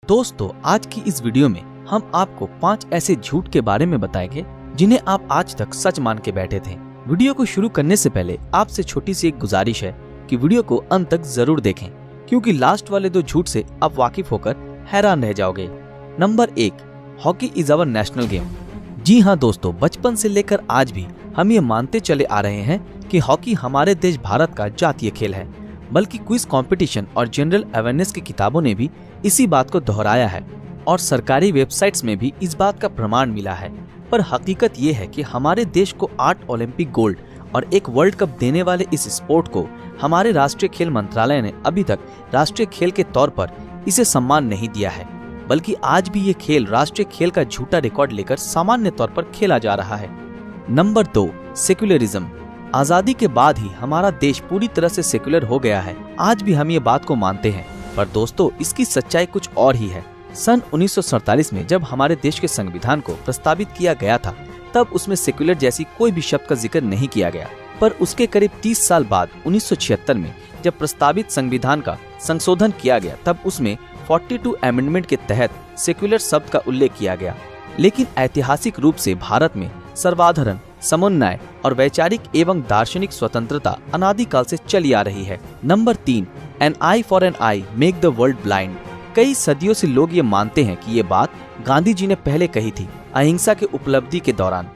दोस्तों, आज की इस वीडियो में हम आपको 5 ऐसे झूठ के बारे में बताएंगे जिन्हें आप आज तक सच मान के बैठे थे। वीडियो को शुरू करने से पहले आपसे छोटी सी एक गुजारिश है कि वीडियो को अंत तक जरूर देखें, क्योंकि लास्ट वाले 2 झूठ से आप वाकिफ होकर हैरान रह जाओगे। Number 1, hockey is our national game. जी हाँ दोस्तों, बचपन से लेकर आज भी हम ये मानते चले आ रहे हैं कि हॉकी हमारे देश भारत का जातीय खेल है, बल्कि क्विज कंपटीशन और जनरल अवेयरनेस की किताबों ने भी इसी बात को दोहराया है और सरकारी वेबसाइट्स में भी इस बात का प्रमाण मिला है। पर हकीकत ये है कि हमारे देश को 8 ओलंपिक गोल्ड और 1 वर्ल्ड कप देने वाले इस स्पोर्ट को हमारे राष्ट्रीय खेल मंत्रालय ने अभी तक राष्ट्रीय खेल के तौर पर इसे सम्मान नहीं दिया है, बल्कि आज भी ये खेल राष्ट्रीय खेल का झूठा रिकॉर्ड लेकर सामान्य तौर पर खेला जा रहा है। Number 2, secularism. आजादी के बाद ही हमारा देश पूरी तरह से सेक्युलर हो गया है। आज भी हम ये बात को मानते हैं, पर दोस्तों इसकी सच्चाई कुछ और ही है। सन 1947 में जब हमारे देश के संविधान को प्रस्तावित किया गया था, तब उसमें सेक्युलर जैसी कोई भी शब्द का जिक्र नहीं किया गया। पर उसके करीब 30 साल बाद 1976 में जब प्रस्तावित संविधान का संशोधन किया गया, तब उसमें 42 अमेंडमेंट के तहत सेक्युलर शब्द का उल्लेख किया गया। लेकिन ऐतिहासिक रूप से भारत में सर्वाधारण, समन्वय और वैचारिक एवं दार्शनिक स्वतंत्रता अनादिकाल से चली आ रही है। Number 3, an eye for an eye make the world blind. कई सदियों से लोग ये मानते हैं कि ये बात गांधी जी ने पहले कही थी अहिंसा के उपलब्धि के दौरान।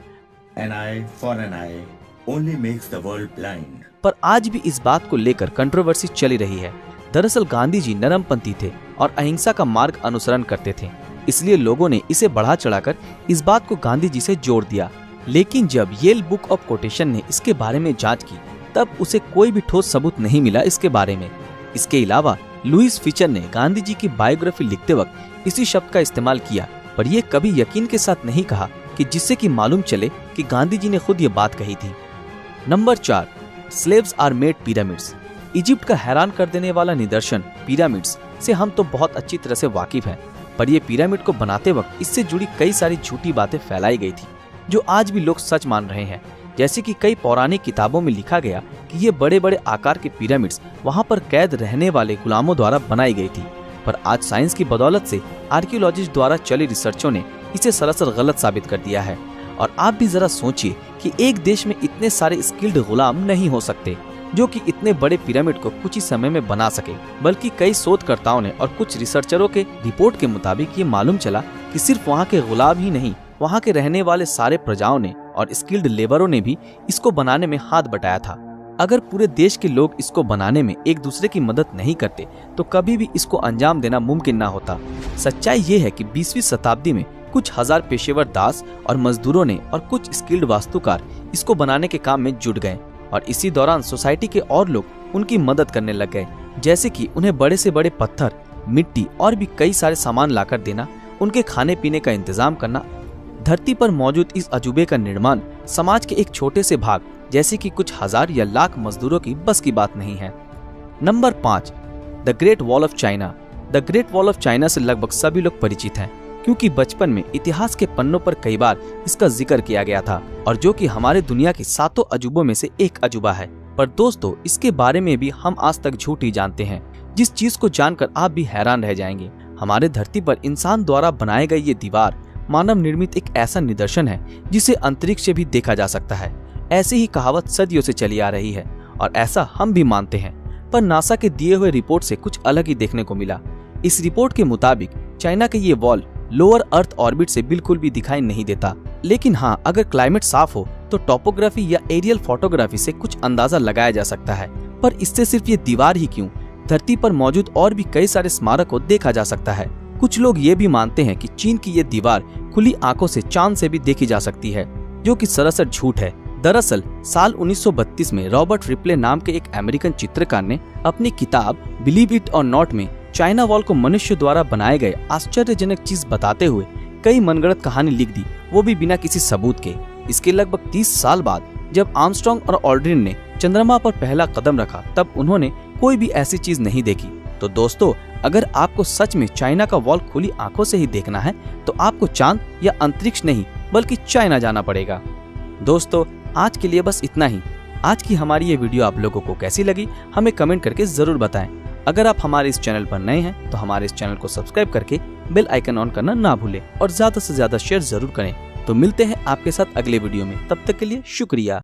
An eye for an eye only makes the world blind। पर आज भी इस बात को लेकर कंट्रोवर्सी चली रही है। दरअसल गांधी जी नरमपंथी थे और अहिंसा का मार्ग अनुसरण करते थे, इसलिए लोगों ने इसे बढ़ा चढ़ाकर इस बात को गांधी जी से जोड़ दिया। लेकिन जब येल बुक ऑफ कोटेशन ने इसके बारे में जांच की, तब उसे कोई भी ठोस सबूत नहीं मिला इसके बारे में। इसके अलावा लुईस फिशर ने गांधी जी की बायोग्राफी लिखते वक्त इसी शब्द का इस्तेमाल किया, पर यह कभी यकीन के साथ नहीं कहा कि जिससे कि मालूम चले कि गांधी जी ने खुद ये बात कही थी। Number 4, slaves are made pyramids. Egypt का हैरान कर देने वाला निदर्शन पिरामिड्स से हम तो बहुत अच्छी तरह से वाकिफ हैं, पर ये पिरामिड को बनाते वक्त इससे जुड़ी कई सारी झूठी बातें फैलाई गई थी, जो आज भी लोग सच मान रहे हैं। जैसे कि कई पौराणिक किताबों में लिखा गया कि ये बड़े बड़े आकार के पिरामिड्स वहां पर कैद रहने वाले गुलामों द्वारा बनाई गई थी। पर आज साइंस की बदौलत से आर्कियोलॉजिस्ट द्वारा चली रिसर्चों ने इसे सरासर गलत साबित कर दिया है। और आप भी जरा सोचिए कि एक देश में इतने सारे स्किल्ड गुलाम नहीं हो सकते जो कि इतने बड़े पिरामिड को कुछ ही समय में बना सके, बल्कि कई शोधकर्ताओं ने और कुछ रिसर्चरों के रिपोर्ट के मुताबिक ये मालूम चला कि सिर्फ वहाँ के गुलाम ही नहीं, वहाँ के रहने वाले सारे प्रजाओं ने और स्किल्ड लेबरों ने भी इसको बनाने में हाथ बटाया था। अगर पूरे देश के लोग इसको बनाने में एक दूसरे की मदद नहीं करते, तो कभी भी इसको अंजाम देना मुमकिन ना होता। सच्चाई ये है कि 20वीं शताब्दी में कुछ हजार पेशेवर दास और मजदूरों ने और कुछ स्किल्ड वास्तुकार इसको बनाने के काम में जुट गए, और इसी दौरान सोसाइटी के और लोग उनकी मदद करने लग गए, जैसे कि उन्हें बड़े से बड़े पत्थर, मिट्टी और भी कई सारे सामान लाकर देना, उनके खाने पीने का इंतजाम करना। धरती पर मौजूद इस अजूबे का निर्माण समाज के एक छोटे से भाग जैसे कि कुछ हजार या लाख मजदूरों की बस की बात नहीं है। Number 5, the great wall of China. The great wall of China से लगभग सभी लोग परिचित हैं, क्योंकि बचपन में इतिहास के पन्नों पर कई बार इसका जिक्र किया गया था, और जो कि हमारे दुनिया के 7 अजूबों में से एक अजूबा है। पर दोस्तों, इसके बारे में भी हम आज तक झूठ ही जानते हैं, जिस चीज को जानकर आप भी हैरान रह जाएंगे। हमारे धरती पर इंसान द्वारा बनाए गए ये दीवार मानव निर्मित एक ऐसा निदर्शन है जिसे अंतरिक्ष से भी देखा जा सकता है। ऐसी ही कहावत सदियों से चली आ रही है और ऐसा हम भी मानते हैं, पर नासा के दिए हुए रिपोर्ट से कुछ अलग ही देखने को मिला। इस रिपोर्ट के मुताबिक चाइना के ये वॉल लोअर अर्थ ऑर्बिट से बिल्कुल भी दिखाई नहीं देता। लेकिन हाँ, अगर क्लाइमेट साफ हो तो टोपोग्राफी या एरियल फोटोग्राफी से कुछ अंदाजा लगाया जा सकता है। पर इससे सिर्फ ये दीवार ही क्यों, धरती पर मौजूद और भी कई सारे स्मारक को देखा जा सकता है। कुछ लोग ये भी मानते हैं कि चीन की ये दीवार खुली आंखों से चांद से भी देखी जा सकती है, जो कि सरासर झूठ है। दरअसल साल 1932 में रॉबर्ट रिप्ले नाम के एक अमेरिकन चित्रकार ने अपनी किताब बिलीव इट और नॉट में चाइना वॉल को मनुष्य द्वारा बनाए गए आश्चर्यजनक चीज बताते हुए कई मनगढ़ंत कहानी लिख दी, वो भी बिना किसी सबूत के। इसके लगभग 30 साल बाद जब आर्मस्ट्रांग और ऑल्ड्रिन ने चंद्रमा पर पहला कदम रखा, तब उन्होंने कोई भी ऐसी चीज नहीं देखी। तो दोस्तों, अगर आपको सच में चाइना का वॉल खुली आंखों से ही देखना है, तो आपको चांद या अंतरिक्ष नहीं बल्कि चाइना जाना पड़ेगा। दोस्तों, आज के लिए बस इतना ही। आज की हमारी ये वीडियो आप लोगों को कैसी लगी, हमें कमेंट करके जरूर बताएं। अगर आप हमारे इस चैनल पर नए हैं तो हमारे इस चैनल को सब्सक्राइब करके बेल आइकन ऑन करना ना भूलें और ज्यादा से ज्यादा शेयर जरूर करें। तो मिलते हैं आपके साथ अगले वीडियो में, तब तक के लिए शुक्रिया।